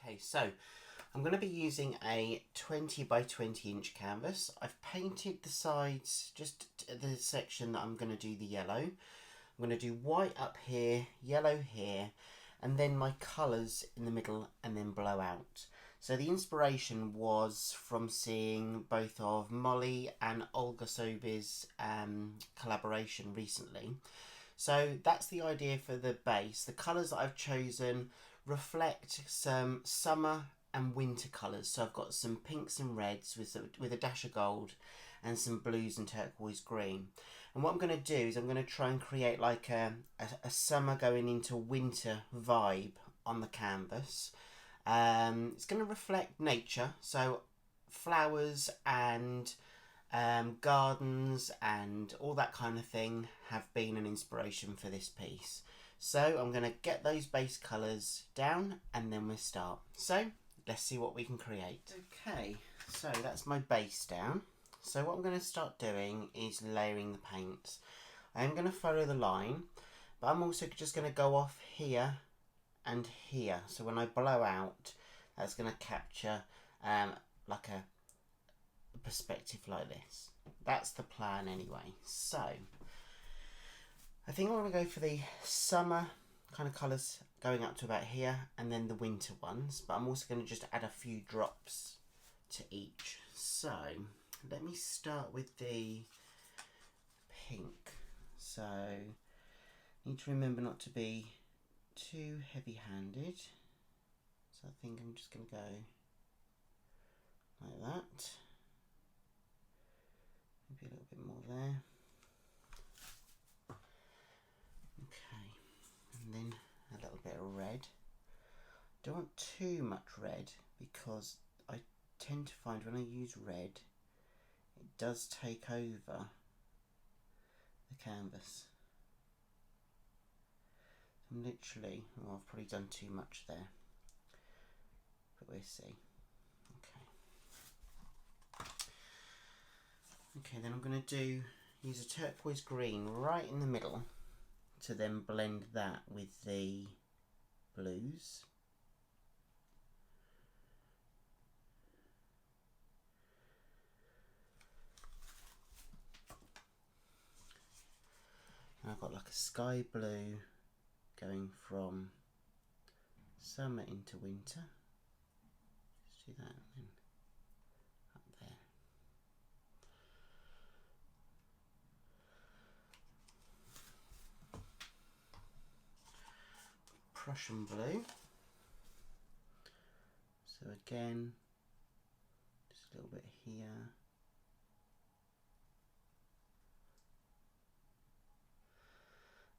Okay, so I'm going to be using a 20 by 20 inch canvas. I've painted the sides, just the section that I'm going to do the yellow. I'm going to do white up here, yellow here, and then my colours in the middle and then blow out. So the inspiration was from seeing both of Molly and Olga Sobi's collaboration recently. So that's the idea for the base. The colours that I've chosen reflect some summer and winter colours. So I've got some pinks and reds with a dash of gold and some blues and turquoise green. And what I'm going to do is I'm going to try and create like a summer going into winter vibe on the canvas. It's going to reflect nature, so flowers and gardens and all that kind of thing have been an inspiration for this piece. So I'm going to get those base colours down and then we'll start. So let's see what we can create. Okay, so that's my base down. So what I'm going to start doing is layering the paints. I'm going to follow the line, but I'm also just going to go off here and here. So when I blow out, that's going to capture like a perspective like this. That's the plan anyway. So I think I'm going to go for the summer kind of colours going up to about here and then the winter ones, but I'm also going to just add a few drops to each. So let me start with the pink. So need to remember not to be too heavy-handed. So I think I'm just going to go like that. Maybe a little bit more there. Okay, and then a little bit of red. Don't want too much red because I tend to find when I use red it does take over the canvas. I'm literally, well, I've probably done too much there, but we'll see. Okay, then I'm going to use a turquoise green right in the middle to then blend that with the blues. And I've got like a sky blue going from summer into winter. Just do that and then up there. Prussian blue. So again, just a little bit here.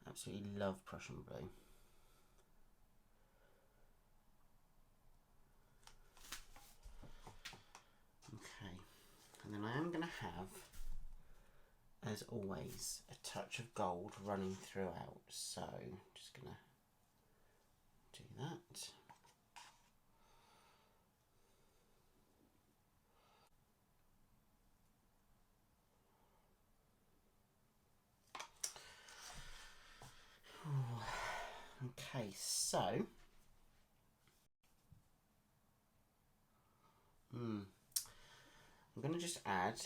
Absolutely love Prussian blue. Okay, and then I am going to have, as always, a touch of gold running throughout. So I'm just going to do that. Okay, so I'm going to just add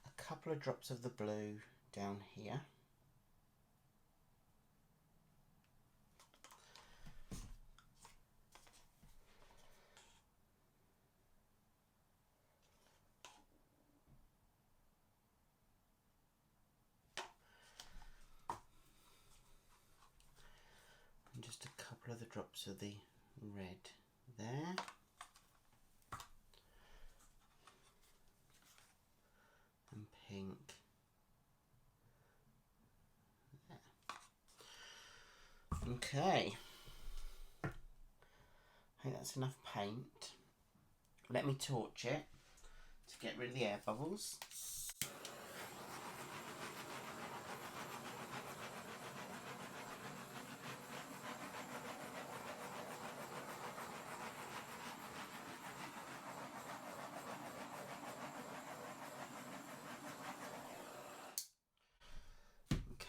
a couple of drops of the blue down here. And just a couple of the drops of the red there. And pink there. Okay, I think that's enough paint. Let me torch it to get rid of the air bubbles.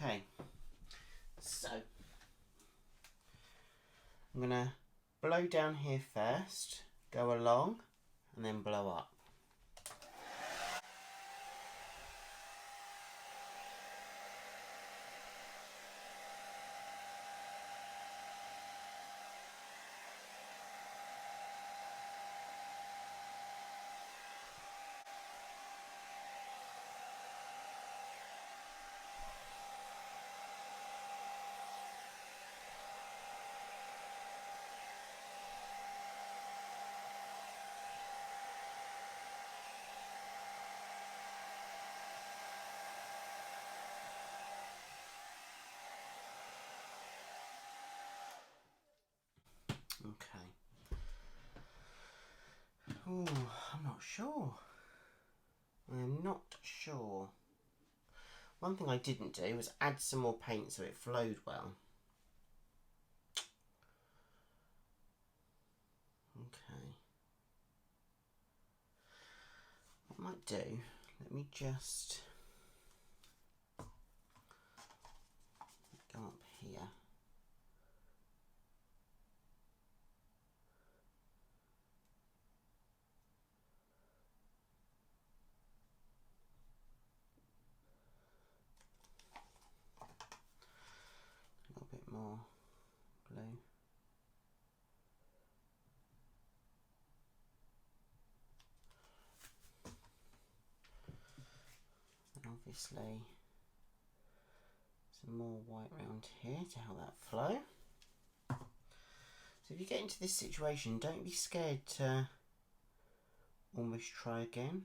Okay, so I'm going to blow down here first go along and then blow up. Okay. Oh, I'm not sure. I'm not sure. One thing I didn't do was add some more paint so it flowed well. Okay. What I might do, let me just go up here. A little bit more blue. And obviously some more white round here to help that flow. So if you get into this situation, don't be scared to almost try again.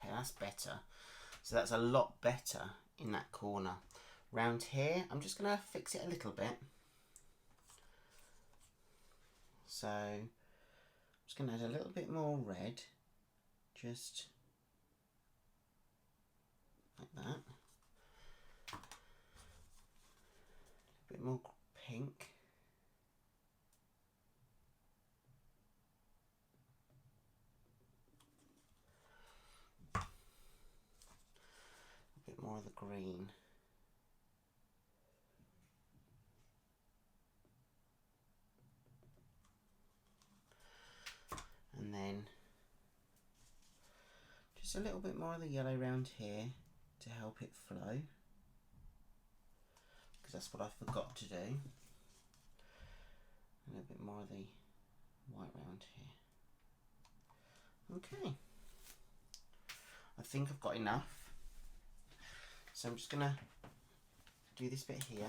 Okay, that's better. So that's a lot better in that corner. Round here, I'm just going to fix it a little bit. So I'm just going to add a little bit more red, just like that. A bit more pink. A bit more of the green. And then just a little bit more of the yellow round here to help it flow, because that's what I forgot to do. A little bit more of the white round here. Okay, I think I've got enough. So I'm just gonna do this bit here.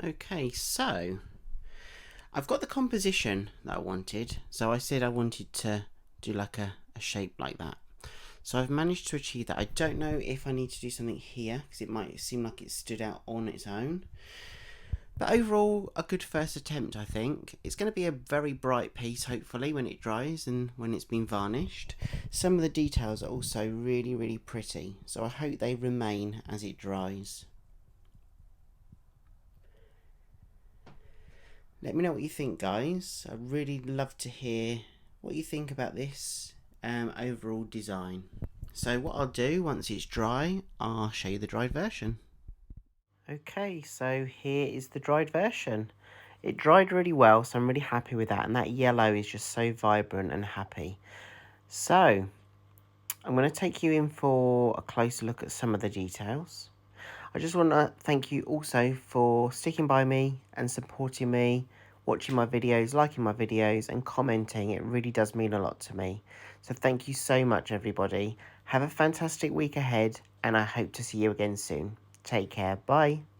Okay, so I've got the composition that I wanted. So I said I wanted to do like a shape like that. So I've managed to achieve that. I don't know if I need to do something here because it might seem like it stood out on its own. But overall, a good first attempt, I think. It's going to be a very bright piece, hopefully, when it dries and when it's been varnished. Some of the details are also really, really pretty. So I hope they remain as it dries. Let me know what you think, guys. I'd really love to hear what you think about this overall design. So what I'll do once it's dry, I'll show you the dried version. Okay, so here is the dried version. It dried really well, so I'm really happy with that. And that yellow is just so vibrant and happy. So I'm going to take you in for a closer look at some of the details. I just want to thank you also for sticking by me and supporting me, watching my videos, liking my videos and commenting. It really does mean a lot to me. So thank you so much, everybody. Have a fantastic week ahead and I hope to see you again soon. Take care. Bye.